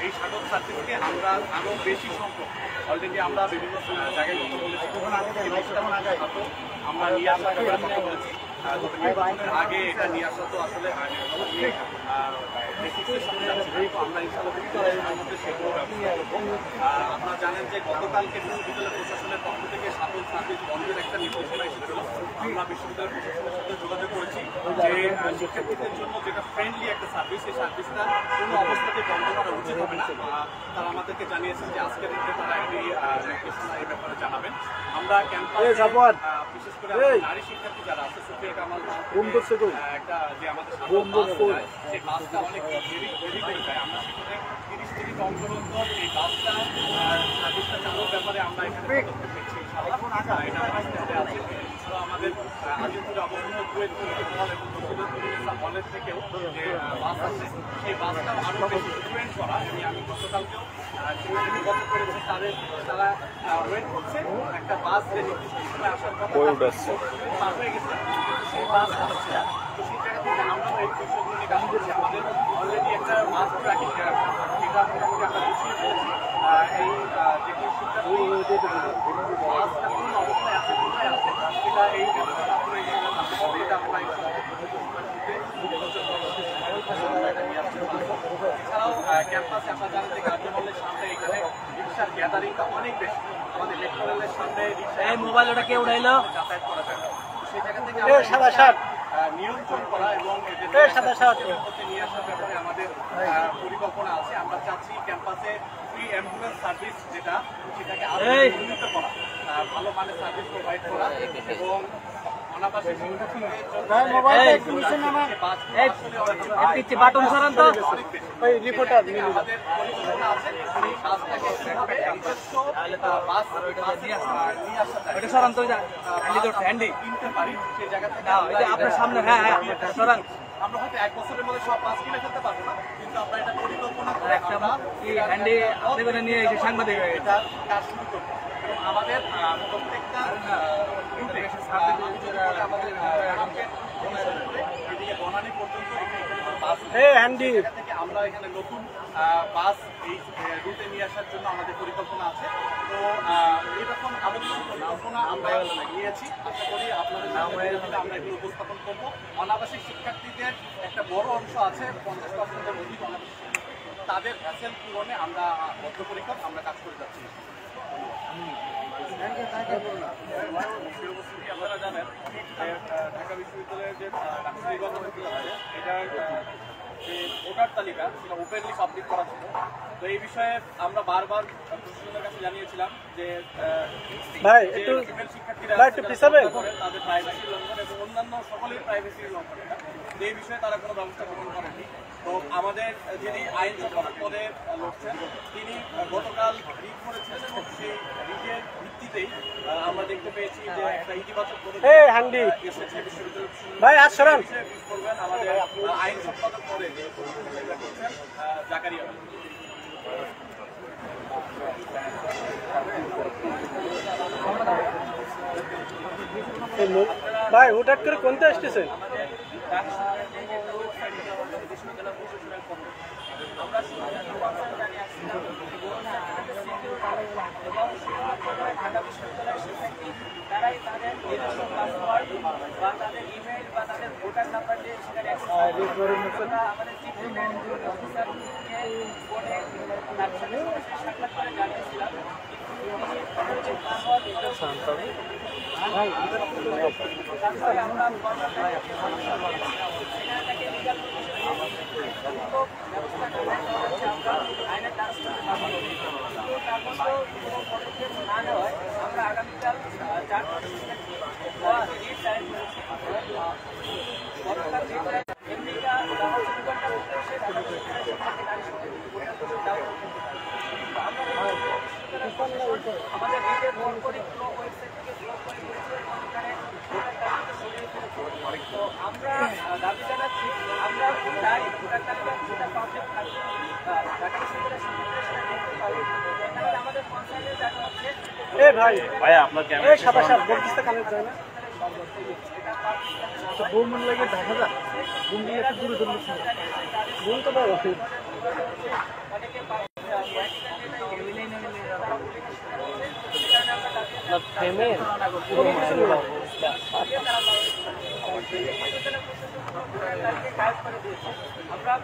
এই শাটল সার্ভিসকে আমরা আরও বেশি সংখ্যক অলরেডি আমরা বিভিন্ন জায়গায় কথা বলেছি, আমরা নিয়ে আসার ব্যাপারে কথা বলেছি। আগে এটা নিয়ে আসা তো আসলে আমরা ইনশাআল্লাহ মধ্যে সেগুলো ব্যবস্থা করবো। আপনারা জানেন যে গতকালকে বিশ্ববিদ্যালয় প্রশাসনের পক্ষ থেকে শাটল সার্ভিস বন্ধের একটা নির্দেশনা এসেছিল। আমরা বিশ্ববিদ্যালয় প্রশাসনের সাথে যোগাযোগ করেছি যে শিক্ষার্থীদের জন্য যেটা ফ্রেন্ডলি একটা সার্ভিস, এই সার্ভিসটা কোনো অবস্থাতে বন্ধ করা উচিত হবে না। তারা আমাদেরকে জানিয়েছেন যে আজকের দিনে তারা একটি নির্দেশনা এই ব্যাপারে জানাবেন। আমরা ক্যাম্পাসে বিশেষ করে নারী শিক্ষার্থী যারা আছে, সুফিয়া কামাল একটা যে আমাদের সেই বাসটা অনেক দেরি করে যায়। আমরা সেখানে 30 মিনিট অন্তর এই বাসটা সার্ভিসটা চালুর ব্যাপারে আমরা এখানে পদক্ষেপ নিচ্ছি। আমাদের আজিমপুরে অবস্থিত হলের থেকেও যে বাস আছে, সেই বাসটা আরও বেশি ফ্রিকুয়েন্ট করা। আমি গতকালকেও গত করেছি, তারা ওয়েট করছে একটা বাস যে নির্দিষ্ট সময় আসার কথা পার হয়ে গেছে, সেই বাস আসছে না। তো সেই জায়গা থেকে আমরাও এই বিষয়গুলো নিয়ে কাজ করছি। আমাদের অলরেডি একটা বাস ট্র্যাকিং যেটা মোটামুটি আমরা গুছিয়ে ফেলেছি। এই যেগুলো শিক্ষার্থী বাসটা কোন অবস্থায় আছে, কোথায় আছে, সেটা এই ব্যবস্থাটা আমরা এছাড়াও ক্যাম্পাসে আমরা জানি যে গার্ডেন হলের সামনে এখানে রিক্সার গ্যাদারিংটা অনেক বেশি। আমাদের লেকচারের সামনে রিক্সা মোবাইল ওটা কে উঠাইলো যাতায়াত করা যায় না। সেই জায়গা থেকে নিয়ন্ত্রণ করা এবং নিয়ে আসার ব্যাপারে আমাদের পরিকল্পনা আছে। আমরা চাচ্ছি ক্যাম্পাসে ফ্রি অ্যাম্বুলেন্স সার্ভিস যেটা, সেটাকে আরো উন্নীত করা, ভালো মানের সার্ভিস প্রোভাইড করা এবং অনাবাসিক বাটন সরান তো রিপোর্টার আমাদের পরিকল্পনা আছে সেই বাসটাকে কিভাবে বাস নিয়ে আসা কিনতে পারি সেই জায়গা থেকে আপনার সামনে। হ্যাঁ সরান। আমরা হয়তো 1 বছরের মধ্যে সব বাস কিনে ফেলতে পারবো না, কিন্তু আমরা এটা পরিকল্পনা করে আমরা নিয়ে এসে সাংবাদিক এটা কাজ শুরু করবো। এবং আমাদের প্রত্যেকটা আমাদের এদিকে বনানী পর্যন্ত বাস থেকে আমরা এখানে নতুন বাস এই রুটে নিয়ে আসার জন্য আমাদের পরিকল্পনা আছে। তো এরকম আলোচনা পরিকল্পনা আমরা নিয়েছি। আশা করি আপনাদের সামনে আমরা এগুলো উপস্থাপন করবো। অনাবাসিক শিক্ষার্থীদের একটা বড় অংশ আছে, 50%-এর অধিক অনাবাসিক শিক্ষার্থী, তাদের ভ্যাসেল পূরণে আমরা বদ্ধপরিকর আমরা কাজ করে যাচ্ছি। আপনারা জানেন ঢাকা বিশ্ববিদ্যালয়ের যে নির্বাচন এটার যে ভোটার তালিকা সেটা ওপেনলি পাবলিক করা ছিল। তো এই বিষয়ে আমরা বারবার প্রশাসনের কাছে জানিয়েছিলাম যে শিক্ষার্থীরা তাদের প্রাইভেসি লঙ্ঘন এবং অন্যান্য সকলের প্রাইভেসির লঙ্ঘন, এই বিষয়ে তারা কোনো ব্যবস্থা গ্রহণ করেনি। তো আমাদের যিনি আইন সম্পাদক পদে লড়ছেন তিনি গতকাল রিট করেছিলেন এবং সেই রিটের ভিত্তিতেই আমরা দেখতে পেয়েছি যে একটা ইতিবাচক এসেছে বিশ্ববিদ্যালয় করবেন আমাদের আইন সম্পাদক পদে করছেন জাকারিয়া। ভাই হুটাট করে কোনটা আসতেছেন? তারাই তাদের নিজস্ব পাসওয়ার্ড বা তাদের ইমেল বা তাদের ভোটার নাম্বার দিয়ে সেখানে আমাদের চিফ অফিসারকে ফোনে তার সাথে সাক্ষাৎ করে জানিয়েছিলাম। আমরা আগামীকাল 4 আমাদের নিজের ফোন করে ওয়েবসাইট থেকে ব্লক করে তো আমরা দাবি জানাচ্ছি আমরা চাই ভোটার তালিকা যেটা পাবলিক থাকবে ঢাকা বিশ্ববিদ্যালয়ের দেখতে পাবো। আমাদের কনসার্নে দেখা হচ্ছে ভাই আপনার ক্যামেরা সাদা সাপ বলতে কানেক্ট যায় না তো বোম লাগে দেখা যায় বোম দিয়ে একটু দূরে দূরে বোম তো আপনার ফ্রেমের পুরো মাইনের অবস্থা। আমরা